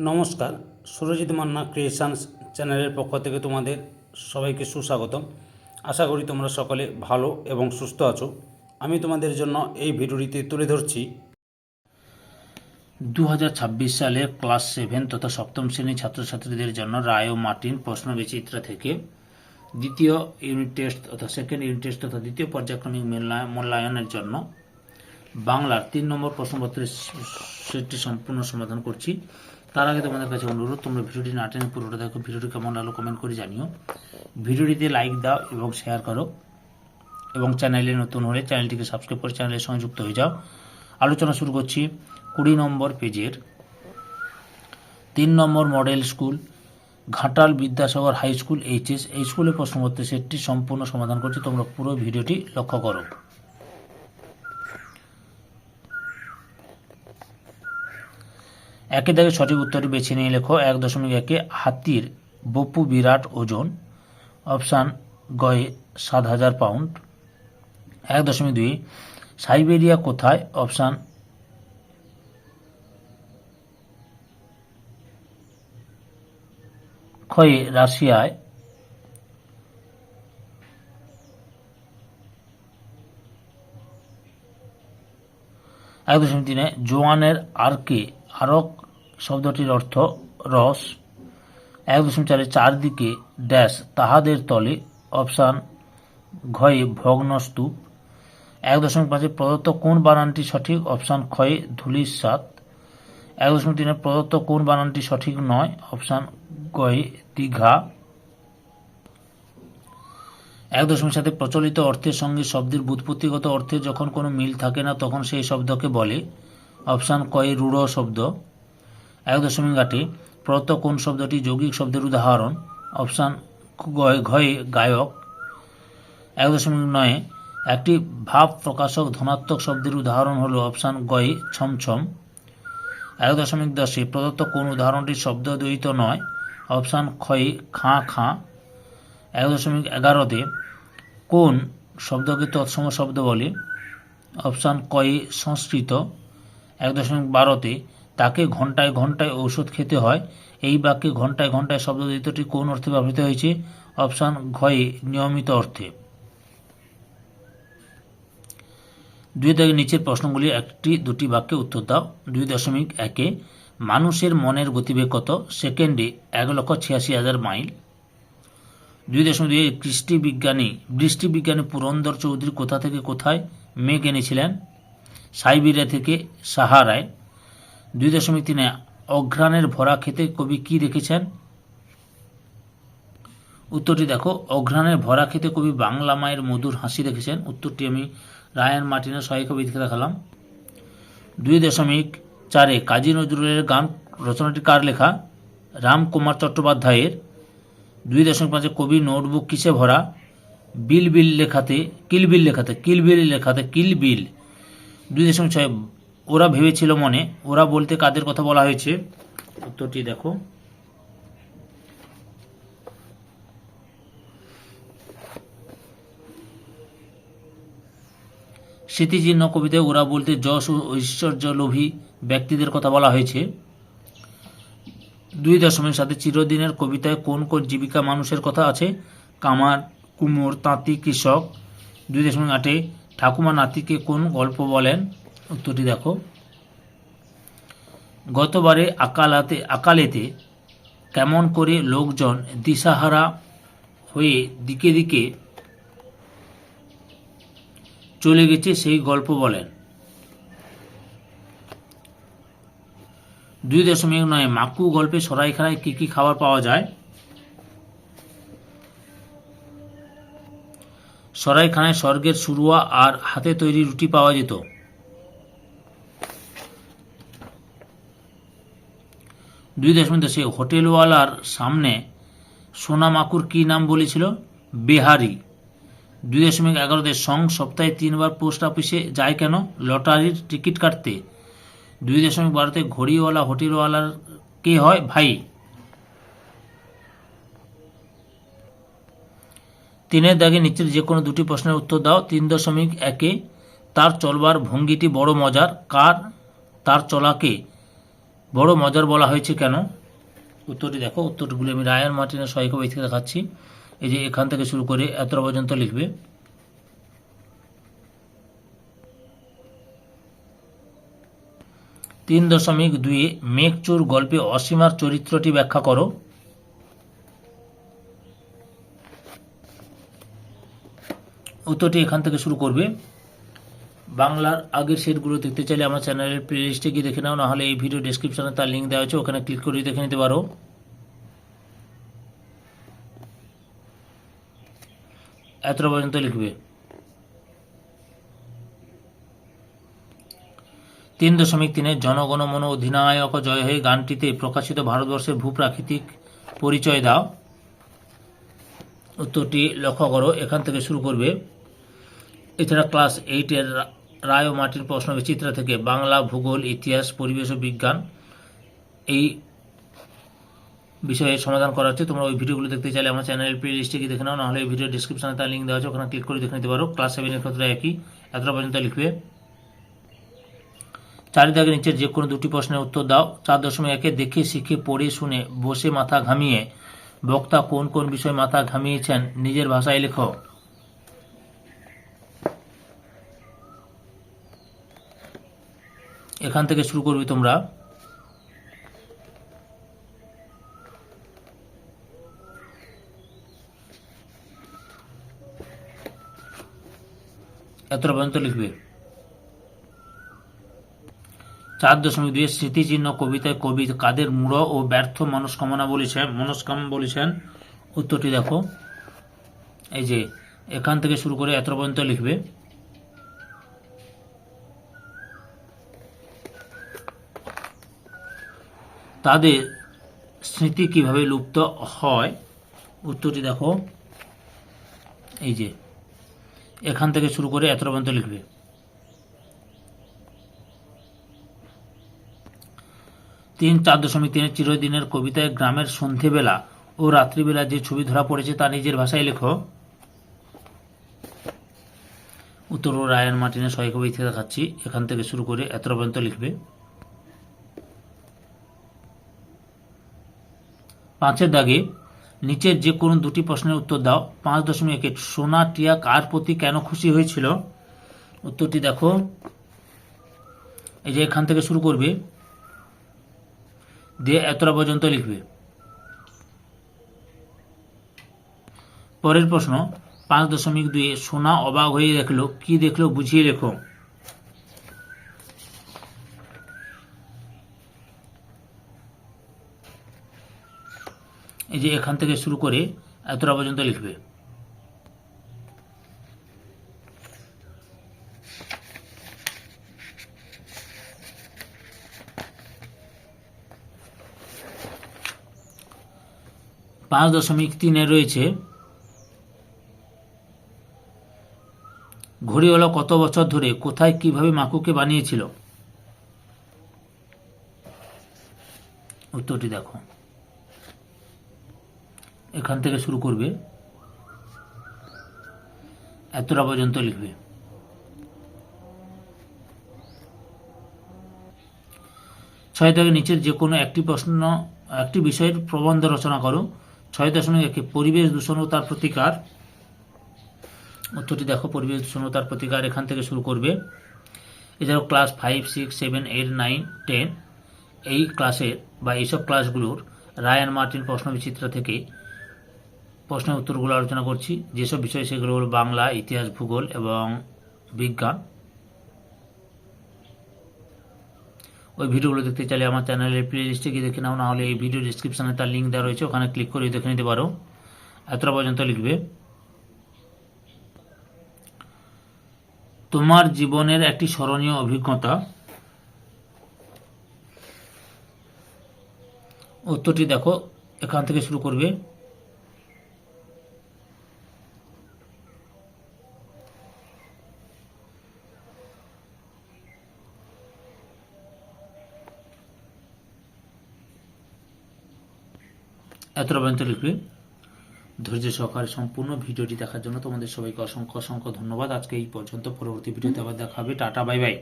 নমস্কার, সুরজিৎ মান্না ক্রিয়েশনস চ্যানেলের পক্ষ থেকে তোমাদের সবাইকে সুস্বাগতম। আশা করি তোমরা সকলে ভালো এবং সুস্থ আছো। আমি তোমাদের জন্য এই ভিডিওটিতে তুলে ধরছি 2026 সালে ক্লাস 7 তথা সপ্তম শ্রেণীর ছাত্রছাত্রীদের জন্য রায় ও মার্টিন প্রশ্নবিচিত্রা থেকে দ্বিতীয় ইউনিট টেস্ট অর্থাৎ সেকেন্ড ইউনিট টেস্ট তথা দ্বিতীয় পর্যায়ক্রমিক মূল্যায়নের জন্য বাংলার 3 নম্বর প্রশ্নপত্রের সেটটি সম্পূর্ণ সমাধান করছি। তার আগে তোমাদের কাছে অনুরোধ, তোমরা ভিডিওটি না টেনে পুরোটা দেখো। ভিডিওটি কেমন লাগলো কমেন্ট করে জানিও। ভিডিওটিতে লাইক দাও এবং শেয়ার করো, এবং চ্যানেলে নতুন হলে চ্যানেলটিকে সাবস্ক্রাইব করে চ্যানেলের সঙ্গে যুক্ত হয়ে যাও। আলোচনা শুরু করছি 20 নম্বর পেজের 3 নম্বর model school Ghatal Vidyasagar high school HS এই স্কুলের প্রশ্নপত্রের সেটটি সম্পূর্ণ সমাধান করছি। তোমরা পুরো ভিডিওটি লক্ষ্য করো। একে দাগে সঠিক উত্তরটি বেছে নিয়ে লেখো। 1.1 হাতির বপু বিরাট ওজন, অপশান গয়ে 7,000 পাউন্ড। 1.2 সাইবেরিয়া কোথায়, অপশান ক্ষয়ে রাশিয়ায়। 1.3 জোয়ানের আরকে আরক শব্দটির অর্থ রস। 1.4 চারদিকে ড্যাশ তাহাদের তলে, অপশান ঘয়ে ভগ্নস্তূপ। 1.5 প্রদত্ত কোন বানানটি সঠিক, অপশান ক্ষয়ে ধূলিসাৎ। 1.3 প্রদত্ত কোন বানানটি সঠিক নয়, অপশান গয়ে দীঘা। 1.7 প্রচলিত অর্থের সঙ্গে শব্দের ব্যুৎপত্তিগত অর্থে যখন কোনো মিল থাকে না তখন সেই শব্দকে বলে, অপশান কয়ে রূঢ় শব্দ। 1.8 প্রদত্ত কোন শব্দটি যৌগিক শব্দের উদাহরণ, অপশান ঘয়ে গায়ক। 1.9 একটি ভাব প্রকাশক ধনাত্মক শব্দের উদাহরণ হলো, অপশান গয়ে ছমছম। 1.10 প্রদত্ত কোন উদাহরণটি শব্দ দ্বৈত নয়, অপশান ক্ষয়ে খাঁ খাঁ। 1.11 কোন শব্দকে তৎসম শব্দ বলে, অপশান কয়ে সংস্কৃত। 1.12 তাকে ঘন্টায় ঘন্টায় ঔষধ খেতে হয়, এই বাক্যে ঘন্টায় ঘন্টায় শব্দ দ্বৈতটি কোন অর্থে ব্যবহৃত হয়েছে, অপশান ঘয়ে নিয়মিত অর্থে। 2 নিচের প্রশ্নগুলি একটি দুটি বাক্যে উত্তর দাও। 2.1 মানুষের মনের গতিবেগ কত, সেকেন্ডে 1,86,000 মাইল। 2.2 বৃষ্টিবিজ্ঞানী পুরন্দর চৌধুরী কোথা থেকে কোথায় মেঘ এনেছিলেন, সাইবেরিয়া থেকে সাহারায়। 2.3 অঘ্রাণের ভরা খেতে কবি কি দেখেছেন, উত্তরটি দেখো। অঘ্রাণের ভরা খেতে কবি বাংলা মায়ের মধুর হাসি দেখেছেন। উত্তরটি আমি রায়ান মার্টিনের সহায়িকা বিধিকে দেখালাম। 2.4 কাজী নজরুলের গান রচনাটি কার লেখা, রামকুমার চট্টোপাধ্যায়ের। 2.5 কবি নোটবুক কিসে ভরা, কিলবিল লেখাতে। 2.6 ওরা ভেবেছিল মনে, ওরা বলতে কাদের কথা বলা হয়েছে, উত্তরটি দেখো। স্মৃতিচিহ্ন কবিতায় ওরা বলতে যশ ও ঐশ্বর্য লোভী ব্যক্তিদের কথা বলা হয়েছে। 2.7 চিরদিনের কবিতায় কোন কোন জীবিকা মানুষের কথা আছে, কামার, কুমোর, তাঁতি, কৃষক। 2.8 ঠাকুমা নাতিকে কোন গল্প বলেন, উত্তরটি দেখো। গতবারে আকালেতে কেমন করে লোকজন দিশাহারা হয়ে দিকে দিকে চলে গেছে সেই গল্প বলেন। 2.9 মাকু গল্পে সরাইখানায় কি কি খাবার পাওয়া যায়, সরাইখানায় স্বর্গের শুরুয়া আর হাতে তৈরি রুটি পাওয়া যেত। 2.10 হোটেলওয়ালার সামনে সোনা মাকুর কি নাম বলেছিল, বেহারি। 2.11 সং সপ্তাহে 3 বার পোস্ট অফিসে যায় কেন, লটারির টিকিট কাটতে। 2.12 ঘড়িওয়ালা হোটেলওয়ালার কে হয়, ভাই। 3 দাগে নিচের যে কোনো দুটি প্রশ্নের উত্তর দাও। 3.1 তার চলবার ভঙ্গিটি বড় মজার, কার তার চলাকে বড় মজার বলা হয়েছে কেন? উত্তরটি দেখো, উত্তরগুলি আমি রায়ান মার্টিনের সহায়িকা বই থেকে দেখাচ্ছি। এই যে এখান থেকে শুরু করে এতটা পর্যন্ত লিখবে। 3.2 মেঘচোর গল্পে অসীমার চরিত্রটি ব্যাখ্যা করো। উত্তরটি এখান থেকে শুরু করবে। বাংলার আগের সেটগুলো দেখতে চাইলে আমার চ্যানেলের প্লেলিস্টে গিয়ে দেখে নাও, নাহলে এই ভিডিও ডেসক্রিপশনে তার লিঙ্ক দেওয়া আছে, ওখানে ক্লিক করে দেখে নিতে পারো। এতটা পর্যন্ত লিখবে। 3.3 জনগণ মন অধিনায়ক জয় হে গানটিতে প্রকাশিত ভারতবর্ষের ভূপ্রাকৃতিক পরিচয় দাও। উত্তরটি লক্ষ্য করো, এখান থেকে শুরু করবে। এছাড়া ক্লাস 8-এর রায় ও মার্টিন প্রশ্ন বিচিত্রা থেকে বাংলা, ভূগোল, ইতিহাস, পরিবেশ ও বিজ্ঞান এই বিষয়ে সমাধান করা হচ্ছে। তোমরা ওই ভিডিওগুলো দেখতে চাইলে আমার চ্যানেলের প্লে লিস্টে গিয়ে দেখে নাও, নাহলে এই ভিডিও ডিসক্রিপশনে তার লিঙ্ক দেওয়া আছে, ওখানে ক্লিক করে দেখে নিতে পারো। ক্লাস 7-এর ক্ষেত্রে একই, এতটা পর্যন্ত লিখবে। 4 দাগের নিচে যে কোনো দুটি প্রশ্নের উত্তর দাও। 4.1 দেখে শিখে পড়ে শুনে বসে মাথা ঘামিয়ে বক্তা কোন কোন বিষয়ে মাথা ঘামিয়েছেন নিজের ভাষায় লেখো। এখান থেকে শুরু করবে তোমরা। এতটা পর্যন্ত লিখবে। 4.2 স্মৃতিচিহ্ন কবিতায় কবি কাদের মূঢ় ও ব্যর্থ মনস্কামনা বলেছেন। উত্তরটি দেখো, এই যে এখান থেকে শুরু করে এতটা পর্যন্ত লিখবে। তাদের স্মৃতি কিভাবে লুপ্ত হয়? উত্তরটি দেখো, এই যে এখান থেকে শুরু করে এতটা পর্যন্ত লিখবে। 4.3 চিরদিনের কবিতায় গ্রামের সন্ধেবেলা ও রাত্রিবেলা যে ছবি ধরা পড়েছে তা নিজের ভাষায় লেখো। উত্তর রায়ান মার্টিনের সহায়িকা বই থেকে দেখাচ্ছি, এখান থেকে শুরু করে এতটা পর্যন্ত লিখবে। 5-এর দাগে নিচের যে কোনো দুটি প্রশ্নের উত্তর দাও। 5.1 সোনা টিয়া কার প্রতি কেন খুশি হয়েছিল? উত্তরটি দেখো, এই যে এখান থেকে শুরু করবে, দিয়ে এতটা পর্যন্ত লিখবে। পরের প্রশ্ন 5.2 সোনা অবাক হয়ে দেখলো, কি দেখলো বুঝিয়ে লেখো। এই যে এখান থেকে শুরু করে এতটা পর্যন্ত লিখবে। পাঁচ 5.3 রয়েছে ঘড়িওয়ালা কত বছর ধরে কোথায় কিভাবে মাকুকে বানিয়েছিল? উত্তরটি দেখো, এখান থেকে শুরু করবে, এতটা পর্যন্ত লিখবে। 6 থেকে নিচের যে কোনো একটি বিষয়ের প্রবন্ধ রচনা করো। 6.1 পরিবেশ দূষণ ও তার প্রতিকার। উত্তরটি দেখো, পরিবেশ দূষণ ও তার প্রতিকার এখান থেকে শুরু করবে। এছাড়াও ক্লাস 5, 6, 7, 8, 9, 10 এই ক্লাসের বা এইসব ক্লাসগুলোর রায়ান মার্টিন প্রশ্ন বিচিত্রা থেকে প্রশ্নের উত্তরগুলো আলোচনা করছি। যেসব বিষয় সেগুলো হলো বাংলা, ইতিহাস, ভূগোল এবং বিজ্ঞান। ওই ভিডিওগুলো দেখতে চাইলে আমার চ্যানেলের প্লে লিস্টে গিয়ে দেখে নাও, নাহলে এই ভিডিও ডিসক্রিপশনে তার লিঙ্ক দেওয়া রয়েছে, ওখানে ক্লিক করে দেখে নিতে পারো। এতটা পর্যন্ত লিখবে। তোমার জীবনের একটি স্মরণীয় অভিজ্ঞতা। উত্তরটি দেখো, এখান থেকে শুরু করবে। এতটা পর্যন্ত লিখবে। ধৈর্য সহকারে সম্পূর্ণ ভিডিওটি দেখার জন্য তোমাদের সবাইকে অসংখ্য অসংখ্য ধন্যবাদ। আজকে এই পর্যন্ত, পরবর্তী ভিডিওতে আবার দেখা হবে। Tata, bye bye.